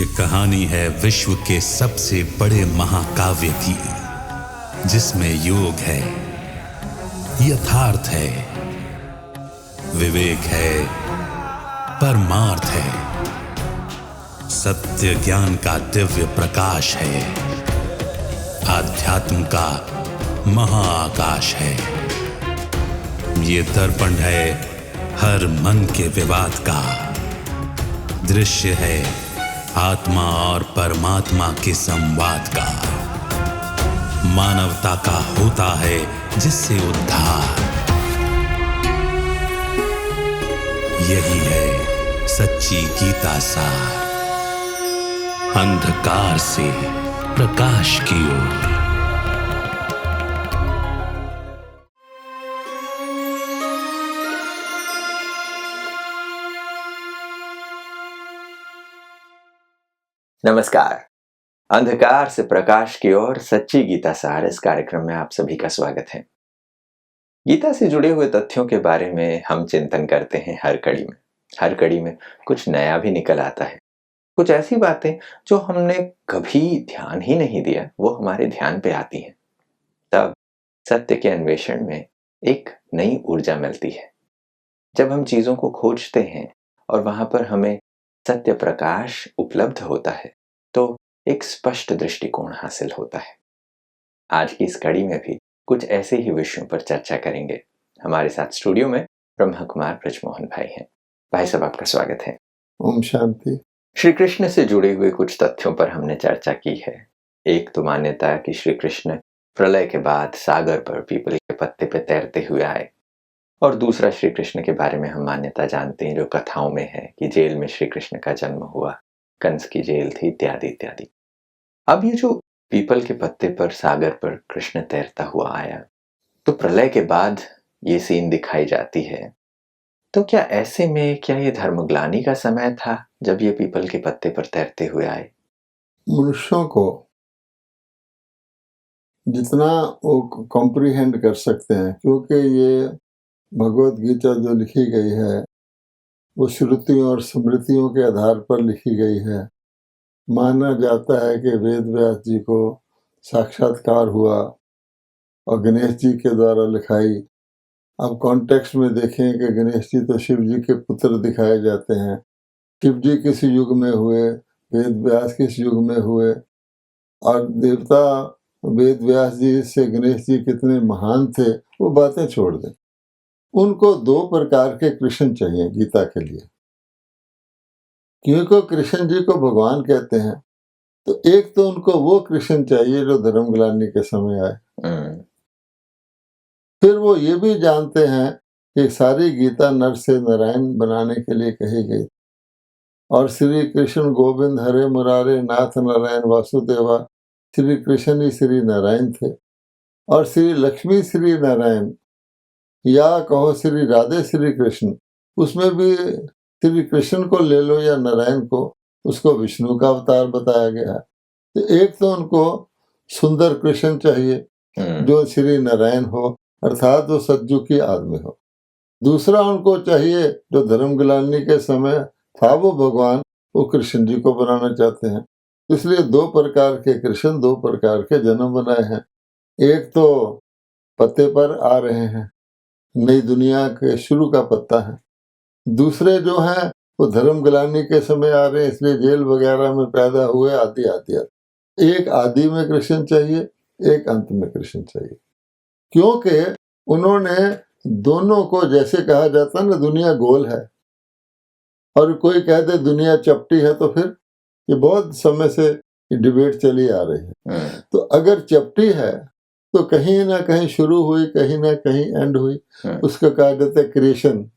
ये कहानी है विश्व के सबसे बड़े महाकाव्य की, जिसमें योग है, यथार्थ है, विवेक है, परमार्थ है, सत्य ज्ञान का दिव्य प्रकाश है, आध्यात्म का महाआकाश है। ये दर्पण है हर मन के विवाद का, दृश्य है आत्मा और परमात्मा के संवाद का, मानवता का होता है जिससे उद्धार। यही है सच्ची गीता सार, अंधकार से प्रकाश की ओर। नमस्कार। अंधकार से प्रकाश की ओर सच्ची गीता सार इस कार्यक्रम में आप सभी का स्वागत है। गीता से जुड़े हुए तथ्यों के बारे में हम चिंतन करते हैं हर कड़ी में कुछ नया भी निकल आता है। कुछ ऐसी बातें जो हमने कभी ध्यान ही नहीं दिया वो हमारे ध्यान पे आती हैं। तब सत्य के अन्वेषण में एक नई ऊर्जा मिलती है। जब हम चीजों को खोजते हैं और वहां पर हमें सत्य प्रकाश उपलब्ध होता है तो एक स्पष्ट दृष्टिकोण हासिल होता है। आज की इस कड़ी में भी कुछ ऐसे ही विषयों पर चर्चा करेंगे। हमारे साथ स्टूडियो में ब्रह्म कुमार ब्रजमोहन भाई हैं। भाई साहब, आपका स्वागत है। ओम शांति। श्री कृष्ण से जुड़े हुए कुछ तथ्यों पर हमने चर्चा की है। एक तो मान्यता है कि श्री कृष्ण प्रलय के बाद सागर पर पीपल के पत्ते पे तैरते हुए आए, और दूसरा श्री कृष्ण के बारे में हम मान्यता जानते हैं जो कथाओं में है कि जेल में श्री कृष्ण का जन्म हुआ, कंस की जेल थी, इत्यादि इत्यादि। अब ये जो पीपल के पत्ते पर सागर पर कृष्ण तैरता हुआ आया, तो प्रलय के बाद ये सीन दिखाई जाती है। तो क्या ऐसे में ये धर्मग्लानि का समय था जब ये पीपल के पत्ते पर तैरते हुए आए? मनुष्यों को जितना वो कॉम्प्रिहेंड कर सकते हैं, क्योंकि ये भगवत गीता जो लिखी गई है वो श्रुतियों और स्मृतियों के आधार पर लिखी गई है। माना जाता है कि वेद व्यास जी को साक्षात्कार हुआ और गणेश जी के द्वारा लिखाई। अब कॉन्टेक्स्ट में देखें कि गणेश जी तो शिव जी के पुत्र दिखाए जाते हैं। शिव जी किस युग में हुए, वेद व्यास किस युग में हुए, और देवता वेद व्यास जी से गणेश जी कितने महान थे, वो बातें छोड़ दें। उनको दो प्रकार के कृष्ण चाहिए गीता के लिए, क्योंकि कृष्ण जी को भगवान कहते हैं। तो एक तो उनको वो कृष्ण चाहिए जो धर्मग्लानि के समय आए। फिर वो ये भी जानते हैं कि सारी गीता नर से नारायण बनाने के लिए कही गई, और श्री कृष्ण गोविंद हरे मुरारे नाथ नारायण वासुदेवा, श्री कृष्ण ही श्री नारायण थे। और श्री लक्ष्मी श्री नारायण, या कहो श्री राधे श्री कृष्ण, उसमें भी श्री कृष्ण को ले लो या नारायण को, उसको विष्णु का अवतार बताया गया है। तो एक तो उनको सुंदर कृष्ण चाहिए जो श्री नारायण हो, अर्थात वो सतयुग की आदमी हो। दूसरा उनको चाहिए जो धर्मग्लानि के समय था वो भगवान, वो कृष्ण जी को बनाना चाहते हैं। इसलिए दो प्रकार के कृष्ण, दो प्रकार के जन्म बनाए हैं। एक तो पत्ते पर आ रहे हैं, नई दुनिया के शुरू का पत्ता है। दूसरे जो हैं वो धर्मग्लानि के समय आ रहे हैं, इसलिए जेल वगैरह में पैदा हुए, आदि आदि आदि। एक आदि में कृष्ण चाहिए, एक अंत में कृष्ण चाहिए, क्योंकि उन्होंने दोनों को, जैसे कहा जाता है ना दुनिया गोल है, और कोई कहते दुनिया चपटी है, तो फिर ये बहुत समय से डिबेट चली आ रही है। तो अगर चपटी है तो कहीं ना कहीं शुरू हुई, कहीं ना कहीं एंड हुई, उसका कहा जाता है क्रिएशन।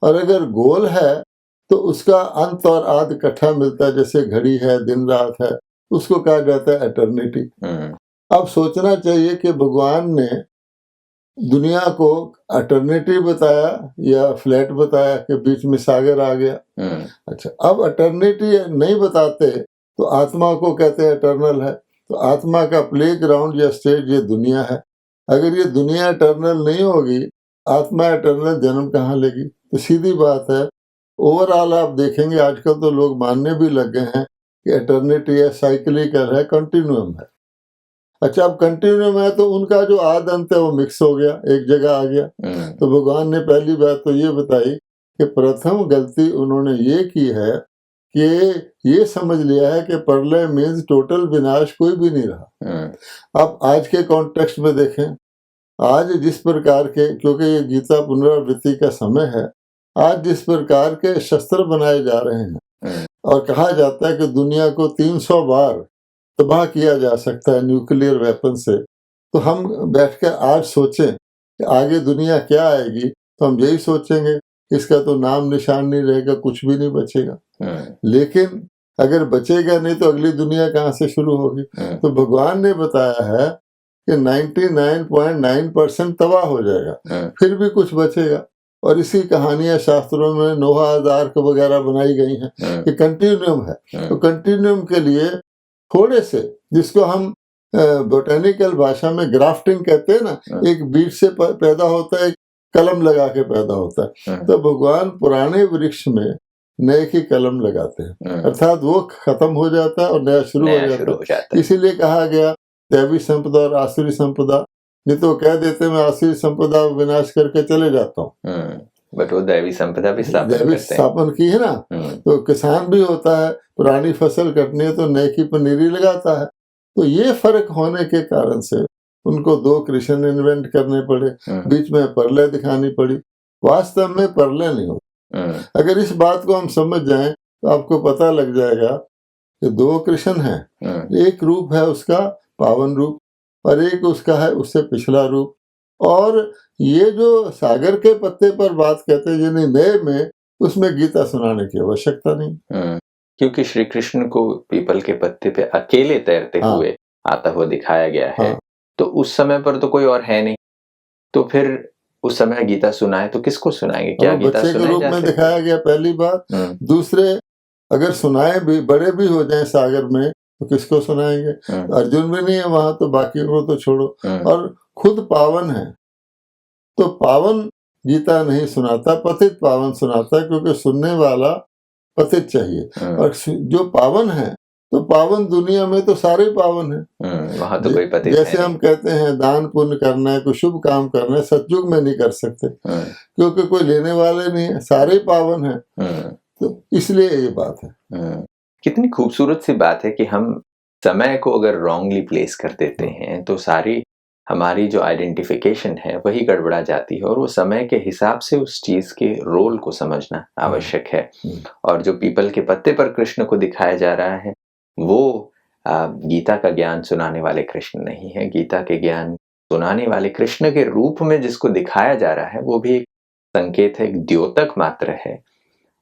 और अगर गोल है तो उसका अंत और आदि इकट्ठा मिलता है, जैसे घड़ी है, दिन रात है, उसको कहा जाता है एटर्निटी। अब सोचना चाहिए कि भगवान ने दुनिया को अटर्निटी बताया या फ्लैट बताया कि बीच में सागर आ गया। अच्छा, अब अटर्निटी नहीं बताते तो आत्मा को कहते हैं एटर्नल है। तो आत्मा का प्ले ग्राउंड या स्टेज ये दुनिया है। अगर ये दुनिया एटर्नल नहीं होगी, आत्मा एटर्नल जन्म कहाँ लेगी? तो सीधी बात है, ओवरऑल आप देखेंगे आजकल तो लोग मानने भी लग गए हैं कि एटर्निटी है, साइक्लिकल है, कंटिन्यूम है। अच्छा, अब कंटिन्यूम है तो उनका जो आद अंत है वो मिक्स हो गया, एक जगह आ गया। तो भगवान ने पहली बात तो ये बताई कि प्रथम गलती उन्होंने ये की है कि ये समझ लिया है कि प्रलय मीन्स टोटल विनाश, कोई भी नहीं रहा। अब आज के कॉन्टेक्स्ट में देखें, आज जिस प्रकार के, क्योंकि ये गीता पुनरावृत्ति का समय है, आज जिस प्रकार के शस्त्र बनाए जा रहे हैं और कहा जाता है कि दुनिया को 300 बार तबाह किया जा सकता है न्यूक्लियर वेपन से, तो हम बैठकर आज सोचें कि आगे दुनिया क्या आएगी, तो हम यही सोचेंगे इसका तो नाम निशान नहीं रहेगा, कुछ भी नहीं बचेगा। लेकिन अगर बचेगा नहीं तो अगली दुनिया कहाँ से शुरू होगी? तो भगवान ने बताया है कि 99.9% तबाह हो जाएगा, फिर भी कुछ बचेगा। और इसी कहानियां शास्त्रों में नोआह आर्क वगैरह बनाई गई हैं कि कंटिन्यूम है। तो कंटिन्यूम के लिए थोड़े से, जिसको हम बोटेनिकल भाषा में ग्राफ्टिंग कहते हैं ना, एक बीज से पैदा होता है, कलम लगा के पैदा होता है। तो भगवान पुराने वृक्ष में नए की कलम लगाते हैं, अर्थात वो खत्म हो जाता है और नया शुरू हो जाता है। इसीलिए कहा गया दैवी संपदा और आसुरी संपदा। नहीं तो कह देते मैं आसुरी संपदा विनाश करके चले जाता हूँ, बट वो दैवी संपदा भी स्थापन की है ना। तो किसान भी होता है, पुरानी फसल कटनी है तो नए की पनीरी लगाता है। तो ये फर्क होने के कारण से उनको 2 कृष्ण इन्वेंट करने पड़े, बीच में प्रलय दिखानी पड़ी। वास्तव में प्रलय नहीं होता। अगर इस बात को हम समझ जाएं तो आपको पता लग जाएगा कि 2 कृष्ण हैं। एक रूप है उसका पावन रूप और एक उसका है उससे पिछला रूप। और ये जो सागर के पत्ते पर बात कहते हैं यानी नए में, उसमें गीता सुनाने की आवश्यकता नहीं, क्योंकि श्री कृष्ण को पीपल के पत्ते पे अकेले तैरते हुए आता हुआ दिखाया गया है। तो उस समय पर तो कोई और है नहीं, तो फिर उस समय गीता सुनाए तो किसको सुनाएंगे? क्या गीता बच्चे के रूप में दिखाया गया, पहली बात। दूसरे, अगर सुनाए भी, बड़े भी हो जाएं सागर में, तो किसको सुनाएंगे? अर्जुन भी नहीं है वहां, तो बाकी को तो छोड़ो। और खुद पावन है तो पावन गीता नहीं सुनाता, पतित पावन सुनाता है, क्योंकि सुनने वाला पतित चाहिए। और जो पावन है तो पावन दुनिया में तो सारे पावन है, वहां तो कोई पतित जैसे हम कहते हैं दान पुण्य करना है, कोई शुभ काम करना है, सतयुग में नहीं कर सकते क्योंकि कोई लेने वाले नहीं है, सारे पावन है। तो इसलिए ये बात है। कितनी खूबसूरत सी बात है कि हम समय को अगर रॉन्गली प्लेस कर देते हैं तो सारी हमारी जो आइडेंटिफिकेशन है वही गड़बड़ा जाती है, और वो समय के हिसाब से उस चीज के रोल को समझना आवश्यक है। और जो पीपल के पत्ते पर कृष्ण को दिखाया जा रहा है वो गीता का ज्ञान सुनाने वाले कृष्ण नहीं है। गीता के ज्ञान सुनाने वाले कृष्ण के रूप में जिसको दिखाया जा रहा है वो भी एक संकेत है, एक द्योतक मात्र है,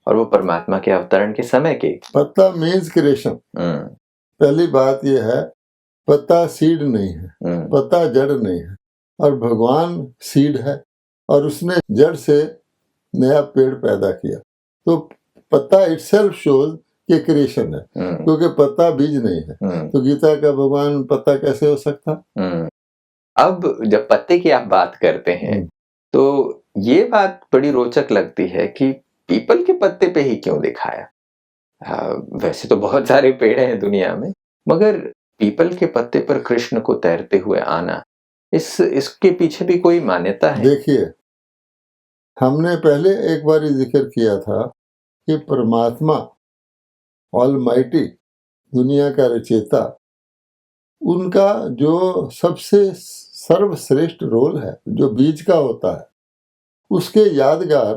और वो परमात्मा के अवतरण के समय के। पत्ता मीन्स क्रिएशन। पहली बात ये है, पत्ता सीड नहीं है, पत्ता जड़ नहीं है, और भगवान सीड है और उसने जड़ से नया पेड़ पैदा किया। तो पत्ता इटसेल्फ शोज कि क्रिएशन है, क्योंकि पत्ता बीज नहीं है। तो गीता का भगवान पत्ता कैसे हो सकता? अब जब पत्ते की आप बात करते हैं तो ये बात बड़ी रोचक लगती है कि पीपल के पत्ते पे ही क्यों दिखाया? वैसे तो बहुत सारे पेड़ हैं दुनिया में, मगर पीपल के पत्ते पर कृष्ण को तैरते हुए आना, इसके पीछे भी कोई मान्यता है? देखिए, हमने पहले एक बार जिक्र किया था कि परमात्मा ऑलमाइटी, दुनिया का रचेता, उनका जो सबसे सर्वश्रेष्ठ रोल है जो बीज का होता है, उसके यादगार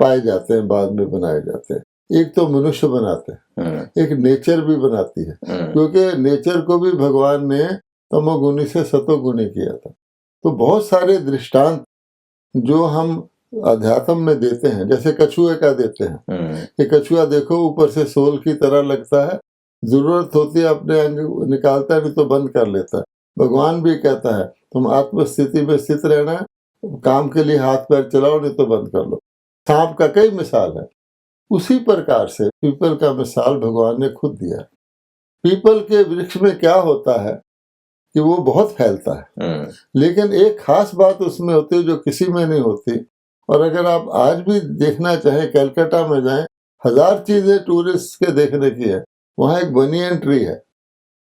पाए जाते हैं, बाद में बनाए जाते हैं। एक तो मनुष्य बनाते हैं, एक नेचर भी बनाती है, क्योंकि नेचर को भी भगवान ने तमोगुणी से सतोगुणी किया था। तो बहुत सारे दृष्टांत जो हम अध्यात्म में देते हैं, जैसे कछुए का देते हैं कि कछुआ देखो ऊपर से सोल की तरह लगता है, जरूरत होती है अपने अंग निकालता है, नहीं तो बंद कर लेता है। भगवान भी कहता है तुम आत्मस्थिति में स्थित रहना है, काम के लिए हाथ पैर चलाओ, नहीं तो बंद कर लो। सांप का कई मिसाल है। उसी प्रकार से पीपल का मिसाल भगवान ने खुद दिया। पीपल के वृक्ष में क्या होता है कि वो बहुत फैलता है, लेकिन एक खास बात उसमें होती है जो किसी में नहीं होती। और अगर आप आज भी देखना चाहें, कलकत्ता में जाएं, 1000 चीजें टूरिस्ट के देखने की है, वहाँ एक बनियन ट्री है,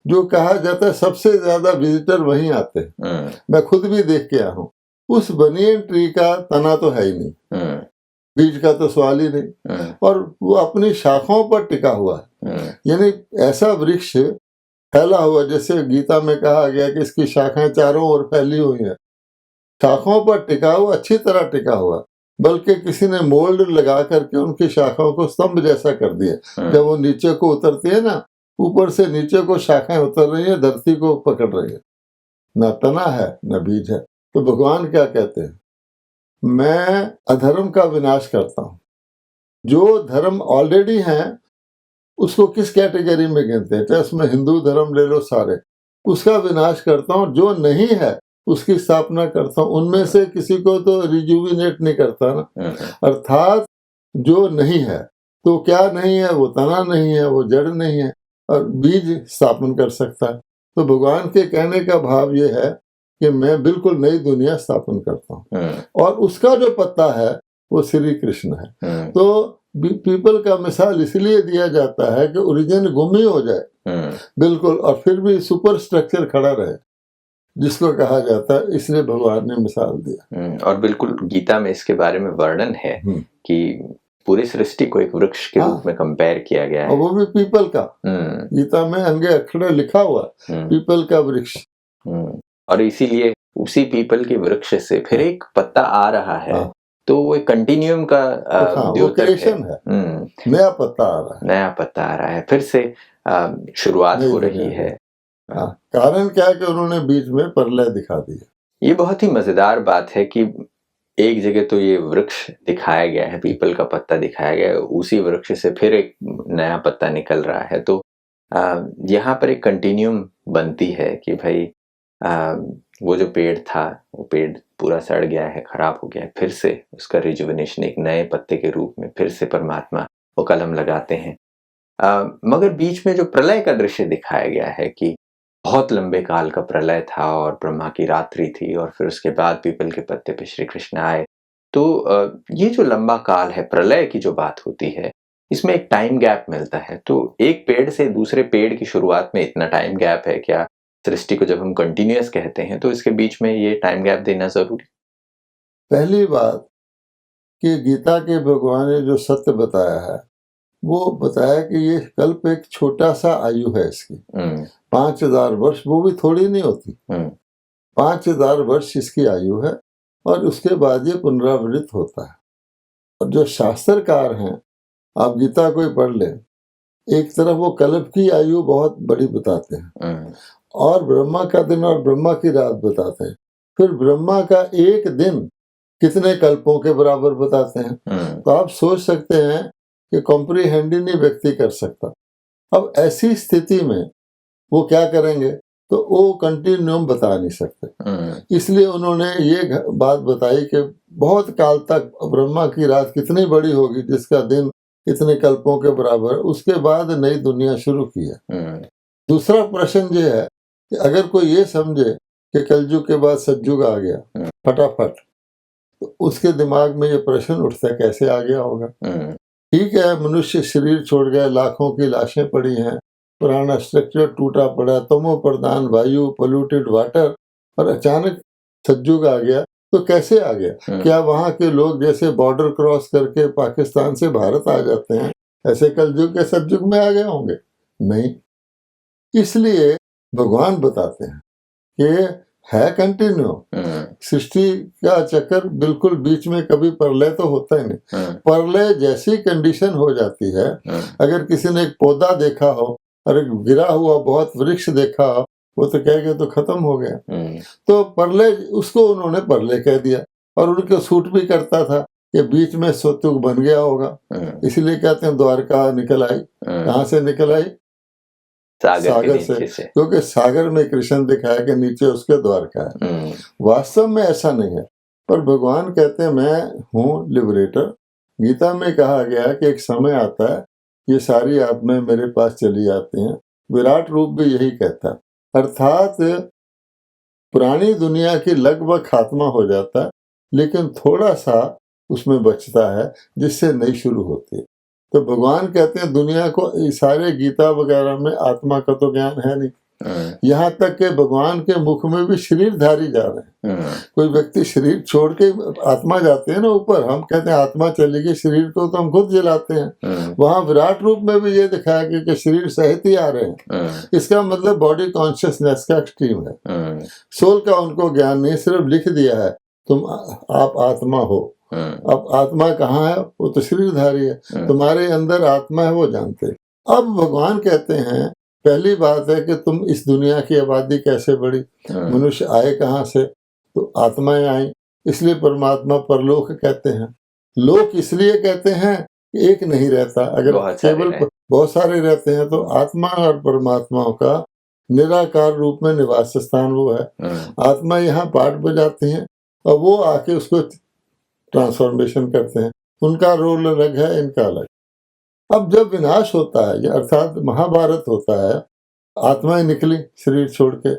जो कहा जाता है सबसे ज्यादा विजिटर वहीं आते हैं। मैं खुद भी देख के आया हूँ। उस बनियन ट्री का तना तो है ही नहीं, बीज का तो सवाल ही नहीं, और वो अपनी शाखाओं पर टिका हुआ है। यानी ऐसा वृक्ष फैला हुआ, जैसे गीता में कहा गया कि इसकी शाखाएं चारों ओर फैली हुई हैं, शाखाओं पर टिका हुआ, अच्छी तरह टिका हुआ, बल्कि किसी ने मोल्ड लगा करके उनकी शाखाओं को स्तंभ जैसा कर दिया। जब वो नीचे को उतरती है ना, ऊपर से नीचे को शाखाएं उतर रही है, धरती को पकड़ रही है, न तना है न बीज है। तो भगवान क्या कहते हैं, मैं अधर्म का विनाश करता हूँ। जो धर्म ऑलरेडी हैं उसको किस कैटेगरी में गिनते हैं, चाहे उसमें हिंदू धर्म ले लो सारे, उसका विनाश करता हूँ। जो नहीं है उसकी स्थापना करता हूँ। उनमें से किसी को तो रिजुविनेट नहीं करता ना। अर्थात जो नहीं है, तो क्या नहीं है, वो तना नहीं है, वो जड़ नहीं है, और बीज स्थापन कर सकता है। तो भगवान के कहने का भाव ये है कि मैं बिल्कुल नई दुनिया स्थापन करता हूँ, और उसका जो पत्ता है वो श्री कृष्ण है। तो पीपल का मिसाल इसलिए दिया जाता है कि ओरिजिन गुम ही हो जाए बिल्कुल, और फिर भी सुपर स्ट्रक्चर खड़ा रहे, जिसको कहा जाता है, इसलिए भगवान ने मिसाल दिया। और बिल्कुल गीता में इसके बारे में वर्णन है कि पूरी सृष्टि को एक वृक्ष के रूप में कंपेयर किया गया है, और वो भी पीपल का। गीता में अंगे अक्षर लिखा हुआ पीपल का वृक्ष। और इसीलिए उसी पीपल के वृक्ष से फिर एक पत्ता आ रहा है, तो वो एक कंटिन्यूम का क्रिएशन है। नया पत्ता आ रहा है, नया पत्ता आ रहा है, फिर से शुरुआत हो रही है। कारण क्या है कि उन्होंने बीच में प्रलय दिखा दिया। ये बहुत ही मजेदार बात है कि एक जगह तो ये वृक्ष दिखाया गया है, पीपल का पत्ता दिखाया गया है, उसी वृक्ष से फिर एक नया पत्ता निकल रहा है। तो यहाँ पर एक कंटिन्यूम बनती है कि भाई वो जो पेड़ था, वो पेड़ पूरा सड़ गया है, खराब हो गया है, फिर से उसका रिजुविनेशन एक नए पत्ते के रूप में फिर से परमात्मा वो कलम लगाते हैं। मगर बीच में जो प्रलय का दृश्य दिखाया गया है कि बहुत लंबे काल का प्रलय था और ब्रह्मा की रात्रि थी, और फिर उसके बाद पीपल के पत्ते पे श्री कृष्ण आए। तो ये जो लंबा काल है, प्रलय की जो बात होती है, इसमें एक टाइम गैप मिलता है। तो एक पेड़ से दूसरे पेड़ की शुरुआत में इतना टाइम गैप है क्या? सृष्टि को जब हम कंटिन्यूअस कहते हैं तो इसके बीच में ये टाइम गैप देना जरूरी। पहली बात कि गीता के भगवान ने जो सत्य बताया है, वो बताया कि ये कल्प एक छोटा सा आयु है इसकी, 5000 वर्ष, वो भी थोड़ी नहीं होती। 5000 वर्ष इसकी आयु है, और उसके बाद ये पुनरावृत्त होता है। और जो शास्त्रकार हैं, आप गीता को ही पढ़ लें, एक तरफ वो कल्प की आयु बहुत बड़ी बताते हैं, और ब्रह्मा का दिन और ब्रह्मा की रात बताते हैं, फिर ब्रह्मा का एक दिन कितने कल्पों के बराबर बताते हैं। तो आप सोच सकते हैं कि कॉम्प्रीहेंड ही नहीं व्यक्ति कर सकता। अब ऐसी स्थिति में वो क्या करेंगे, तो वो कंटिन्यूम बता नहीं सकते। इसलिए उन्होंने ये बात बताई कि बहुत काल तक ब्रह्मा की रात कितनी बड़ी होगी जिसका दिन इतने कल्पों के बराबर, उसके बाद नई दुनिया शुरू की है। दूसरा प्रश्न ये है कि अगर कोई ये समझे कि कलयुग के बाद सतयुग आ गया फटाफट, तो उसके दिमाग में ये प्रश्न उठता है कैसे आ गया होगा। ठीक है, मनुष्य शरीर छोड़ गया, लाखों की लाशें पड़ी हैं, पुराना स्ट्रक्चर टूटा पड़ा, तमो प्रधान वायु, पोल्यूटेड वाटर, और अचानक सतयुग आ गया, तो कैसे आ गया? क्या वहाँ के लोग जैसे बॉर्डर क्रॉस करके पाकिस्तान से भारत आ जाते हैं, ऐसे कलयुग के सतयुग में आ गए होंगे? नहीं। इसलिए भगवान बताते हैं कि है कंटिन्यू, सृष्टि का चक्कर बिल्कुल बीच में कभी प्रलय तो होता ही नहीं। प्रलय जैसी कंडीशन हो जाती है, अगर किसी ने एक पौधा देखा हो और एक गिरा हुआ बहुत वृक्ष देखा हो, वो तो कहेगा तो खत्म हो गया। तो प्रलय, उसको उन्होंने प्रलय कह दिया, और उनको सूट भी करता था कि बीच में सतयुग बन गया होगा। इसलिए कहते हैं द्वारका निकल आई। कहाँ से निकल आई? सागर से, क्योंकि सागर में कृष्ण दिखाया कि नीचे उसके द्वारका है। वास्तव में ऐसा नहीं है, पर भगवान कहते हैं मैं हूँ लिबरेटर। गीता में कहा गया कि एक समय आता है ये सारी आत्माएं मेरे पास चली आती हैं। विराट रूप भी यही कहता है, अर्थात पुरानी दुनिया की लगभग खात्मा हो जाता है, लेकिन थोड़ा सा उसमें बचता है जिससे नई शुरू होती है। तो भगवान कहते हैं दुनिया को सारे गीता वगैरह में आत्मा का तो ज्ञान है नहीं, यहाँ तक के भगवान के मुख में भी शरीरधारी जा रहे हैं। कोई व्यक्ति शरीर छोड़ के आत्मा जाते हैं ना ऊपर, हम कहते हैं आत्मा चली गई, शरीर को तो हम खुद जलाते हैं। वहाँ विराट रूप में भी ये दिखाया गया कि शरीर सहित ही आ रहे हैं। इसका मतलब बॉडी कॉन्शियसनेस का एक्सट्रीम है। सोल का उनको ज्ञान नहीं, सिर्फ लिख दिया है तुम आप आत्मा हो। अब आत्मा कहाँ है? वो तो शरीरधारी है। तुम्हारे अंदर आत्मा है वो जानते। अब भगवान कहते हैं पहली बात है कि तुम इस दुनिया की आबादी कैसे बढ़ी, मनुष्य आए कहाँ से? तो आत्माएं आई, इसलिए परमात्मा परलोक कहते हैं। लोक इसलिए कहते हैं कि एक नहीं रहता, अगर केवल बहुत सारे रहते हैं तो आत्मा और परमात्माओं का निराकार रूप में निवास स्थान वो है। आत्मा यहाँ पाठ बजाती हैं और वो आके उसको ट्रांसफॉर्मेशन करते हैं। उनका रोल अलग है, इनका अलग। अब जब विनाश होता है, अर्थात महाभारत होता है, आत्माएं निकली शरीर छोड़ के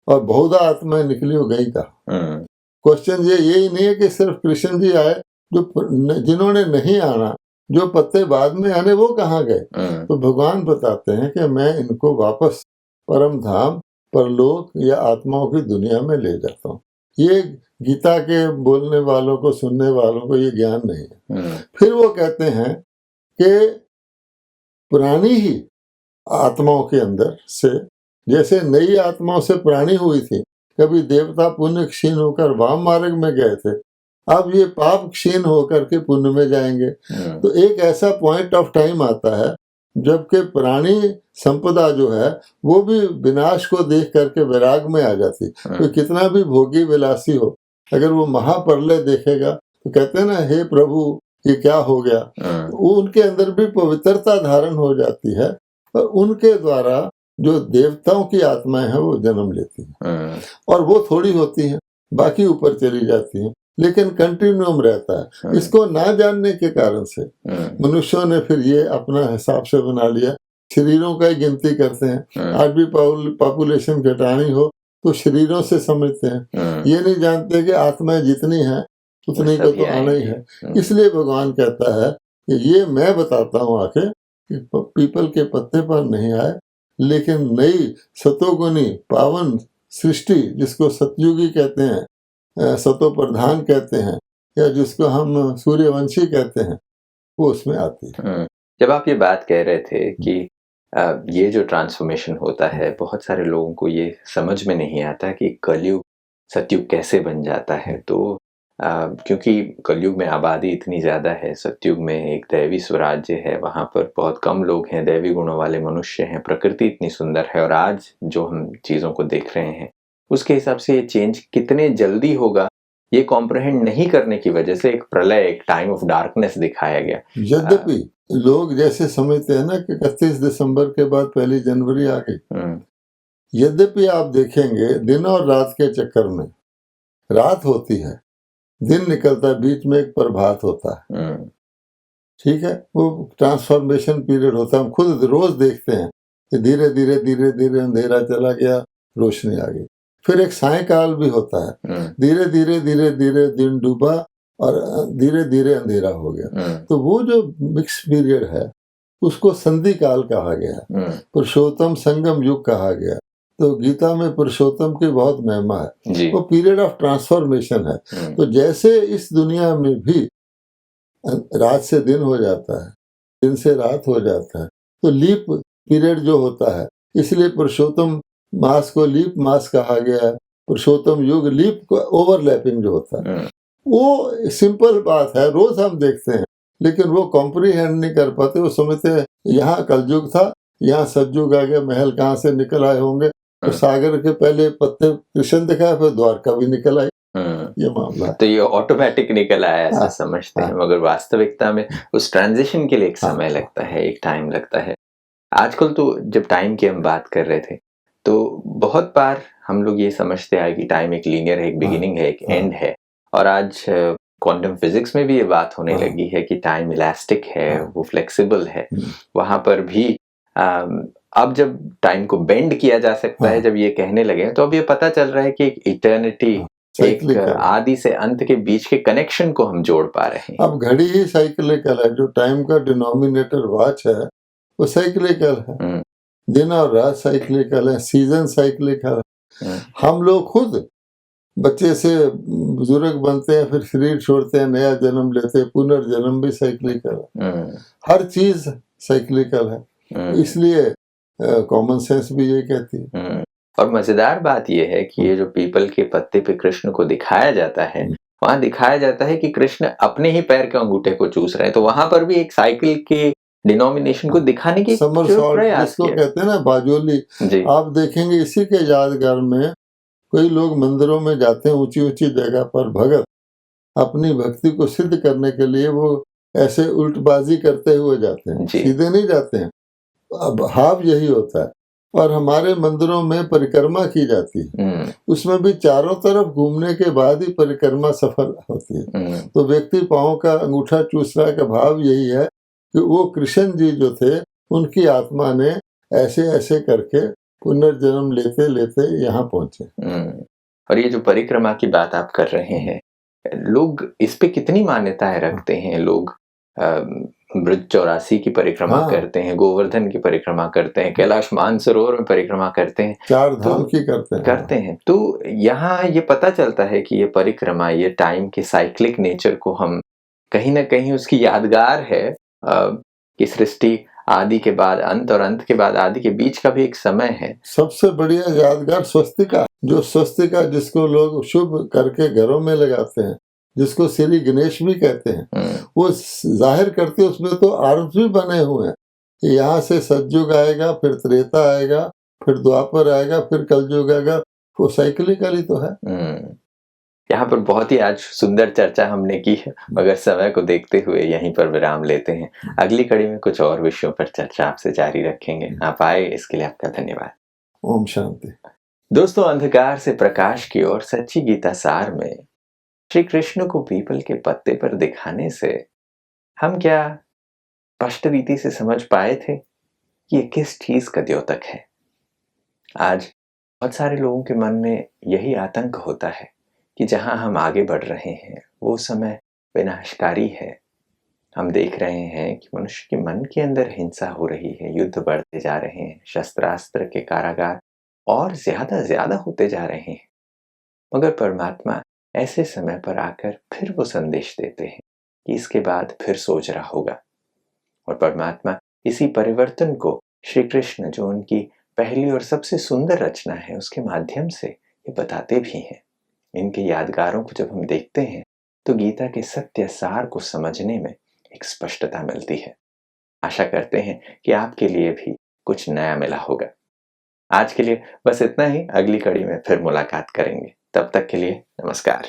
और बहुधा आत्माएं निकली, वो गई कहाँ? क्वेश्चन यही नहीं है कि सिर्फ कृष्ण जी आए, जो जिन्होंने नहीं आना, जो पत्ते बाद में आने, वो कहाँ गए? तो भगवान बताते हैं कि मैं इनको वापस परम धाम, परलोक या आत्माओं की दुनिया में ले जाता हूँ। ये गीता के बोलने वालों को, सुनने वालों को ये ज्ञान नहीं है। फिर वो कहते हैं कि पुरानी ही आत्माओं के अंदर से, जैसे नई आत्माओं से पुरानी हुई थी, कभी देवता पुण्य क्षीण होकर वाम मार्ग में गए थे, अब ये पाप क्षीण होकर के पुण्य में जाएंगे। तो एक ऐसा पॉइंट ऑफ टाइम आता है जबकि पुरानी संपदा जो है वो भी विनाश को देख करके वैराग में आ जाती। तो कितना भी भोगी विलासी हो, अगर वो महाप्रलय देखेगा तो कहते हैं ना, हे प्रभु ये क्या हो गया? वो उनके अंदर भी पवित्रता धारण हो जाती है और उनके द्वारा जो देवताओं की आत्माएं हैं वो जन्म लेती हैं। और वो थोड़ी होती हैं, बाकी ऊपर चली जाती हैं, लेकिन कंटिन्यूम रहता है। इसको ना जानने के कारण से मनुष्यों ने फिर ये अपना हिसाब से बना लिया, शरीरों का ही गिनती करते हैं। आज भी पॉपुलेशन घटानी हो तो शरीरों से समझते हैं, ये नहीं जानते कि आत्माएं जितनी हैं उतनी को तो आना ही है। इसलिए भगवान कहता है कि ये मैं बताता हूँ आके कि पीपल के पत्ते पर नहीं आए, लेकिन नई सतोगुनी पावन सृष्टि, जिसको सतयुगी कहते हैं, सतो प्रधान कहते हैं, या जिसको हम सूर्यवंशी कहते हैं, वो उसमें आती है। जब आप ये बात कह रहे थे कि ये जो ट्रांसफॉर्मेशन होता है, बहुत सारे लोगों को ये समझ में नहीं आता कि कलयुग सतयुग कैसे बन जाता है। तो क्योंकि कलयुग में आबादी इतनी ज़्यादा है, सतयुग में एक दैवी स्वराज्य है, वहाँ पर बहुत कम लोग हैं, दैवी गुणों वाले मनुष्य हैं, प्रकृति इतनी सुंदर है, और आज जो हम चीज़ों को देख रहे हैं उसके हिसाब से ये चेंज कितने जल्दी होगा, ये कॉम्प्रहेंड नहीं करने की वजह से एक प्रलय, एक टाइम ऑफ डार्कनेस दिखाया गया। यद्यपि लोग जैसे समझते हैं ना कि 31 दिसंबर के बाद 1 जनवरी आ गई, यद्यपि आप देखेंगे दिन और रात के चक्कर में रात होती है, दिन निकलता है, बीच में एक प्रभात होता है, ठीक है, वो ट्रांसफॉर्मेशन पीरियड होता है। हम खुद रोज देखते हैं कि धीरे धीरे धीरे धीरे अंधेरा चला गया, रोशनी आ गई। फिर एक सायकाल भी होता है, धीरे धीरे धीरे धीरे दिन डूबा और धीरे धीरे अंधेरा हो गया। तो वो जो मिक्स पीरियड है उसको संधि काल कहा गया, पुरुषोत्तम संगम युग कहा गया। तो गीता में पुरुषोत्तम की बहुत महिमा है, वो पीरियड ऑफ ट्रांसफॉर्मेशन है। तो जैसे इस दुनिया में भी रात से दिन हो जाता है, दिन से रात हो जाता है, तो लीप पीरियड जो होता है, इसलिए पुरुषोत्तम मास को लीप मास कहा गया है। पुरुषोत्तम युग लीप को ओवरलैपिंग जो होता है, वो सिंपल बात है, रोज हम देखते हैं, लेकिन वो कॉम्प्रीहेंड नहीं कर पाते। वो समझते हैं यहाँ कलयुग था, यहाँ सतयुग आ गया, महल कहाँ से निकल आए होंगे, तो सागर के पहले पत्ते कृष्ण दिखाया, फिर द्वारका भी निकल आई, ये मामला। तो ये ऑटोमेटिक निकल आया ऐसा समझते हैं, मगर वास्तविकता में उस ट्रांजिशन के लिए एक समय लगता है, एक टाइम लगता है। आजकल तो जब टाइम की हम बात कर रहे थे तो बहुत बार हम लोग ये समझते हैं कि टाइम एक लीनियर है, एक बिगिनिंग है, एक एंड है, और आज क्वांटम फिजिक्स में भी ये बात होने लगी है कि टाइम इलास्टिक है, वो फ्लेक्सिबल है। वहां पर भी अब जब टाइम को बेंड किया जा सकता है, जब ये कहने लगे, तो अब ये पता चल रहा है कि एक इटर्निटी एक आदि से अंत के बीच के कनेक्शन को हम जोड़ पा रहे हैं। अब घड़ी ही साइक्लिकल है, जो टाइम का डिनोमिनेटर वॉच है वो साइक्लिकल है, दिन और रात साइक्लिकल है, सीजन साइक्लिकल है। हम लोग खुद बच्चे से बुजुर्ग बनते हैं, फिर शरीर छोड़ते हैं, नया जन्म लेते हैं, पुनर्जन्म भी साइक्लिकल है, हर चीज साइक्लिकल है। इसलिए कॉमन सेंस भी ये कहती है। और मजेदार बात यह है कि ये जो पीपल के पत्ते पे कृष्ण को दिखाया जाता है, वहां दिखाया जाता है कि कृष्ण अपने ही पैर के अंगूठे को चूस रहे हैं। तो वहां पर भी एक साइकिल के डिनोमिनेशन को दिखाने की प्रयास जिसको कहते हैं ना बाजोली। आप देखेंगे इसी के यादगार में कई लोग मंदिरों में जाते हैं, ऊंची ऊंची जगह पर भगत अपनी भक्ति को सिद्ध करने के लिए वो ऐसे उल्टबाजी करते हुए जाते हैं, सीधे नहीं जाते हैं। अब भाव यही होता है। और हमारे मंदिरों में परिक्रमा की जाती है, उसमें भी चारों तरफ घूमने के बाद ही परिक्रमा सफल होती है। तो व्यक्ति पांव का अंगूठा चूसने का भाव यही है कि वो कृष्ण जी जो थे उनकी आत्मा ने ऐसे ऐसे करके पुनर्जन्म लेते लेते यहाँ पहुंचे। और ये जो परिक्रमा की बात आप कर रहे हैं, लोग इस पे कितनी मान्यताएं रखते हैं। लोग ब्रज 84 की परिक्रमा करते हैं, गोवर्धन की परिक्रमा करते हैं, कैलाश मानसरोवर में परिक्रमा करते हैं, 4 धाम की करते हैं। तो यहाँ ये पता चलता है कि ये परिक्रमा, ये टाइम के साइक्लिक नेचर को हम कहीं ना कहीं उसकी यादगार है कि सृष्टि आदि के बाद अंत और अंत के बाद आदि के बीच का भी एक समय है। सबसे बढ़िया यादगार स्वस्तिका, जो स्वस्तिका जिसको लोग शुभ करके घरों में लगाते हैं, जिसको श्री गणेश भी कहते हैं, वो जाहिर करते हैं उसमें तो आर्म्स भी बने हुए हैं कि यहाँ से सतयुग आएगा, फिर त्रेता आएगा, फिर द्वापर आएगा, फिर कलयुग आएगा। वो साइक्लिकल ही तो है। यहाँ पर बहुत ही आज सुंदर चर्चा हमने की है, मगर समय को देखते हुए यहीं पर विराम लेते हैं। अगली कड़ी में कुछ और विषयों पर चर्चा आपसे जारी रखेंगे। आप आए इसके लिए आपका धन्यवाद। ओम शांति। दोस्तों, अंधकार से प्रकाश की ओर सच्ची गीता सार में श्री कृष्ण को पीपल के पत्ते पर दिखाने से हम क्या स्पष्ट रीति से समझ पाए थे कि ये किस चीज का द्योतक है। आज बहुत सारे लोगों के मन में यही आतंक होता है कि जहां हम आगे बढ़ रहे हैं वो समय विनाशकारी है। हम देख रहे हैं कि मनुष्य के मन के अंदर हिंसा हो रही है, युद्ध बढ़ते जा रहे हैं, शस्त्रास्त्र के कारागार और ज्यादा होते जा रहे हैं। मगर परमात्मा ऐसे समय पर आकर फिर वो संदेश देते हैं कि इसके बाद फिर सोच रहा होगा। और परमात्मा इसी परिवर्तन को श्री कृष्ण, जो उनकी पहली और सबसे सुंदर रचना है, उसके माध्यम से ये बताते भी हैं। इनके यादगारों को जब हम देखते हैं तो गीता के सत्य सार को समझने में एक स्पष्टता मिलती है। आशा करते हैं कि आपके लिए भी कुछ नया मिला होगा। आज के लिए बस इतना ही। अगली कड़ी में फिर मुलाकात करेंगे। तब तक के लिए नमस्कार।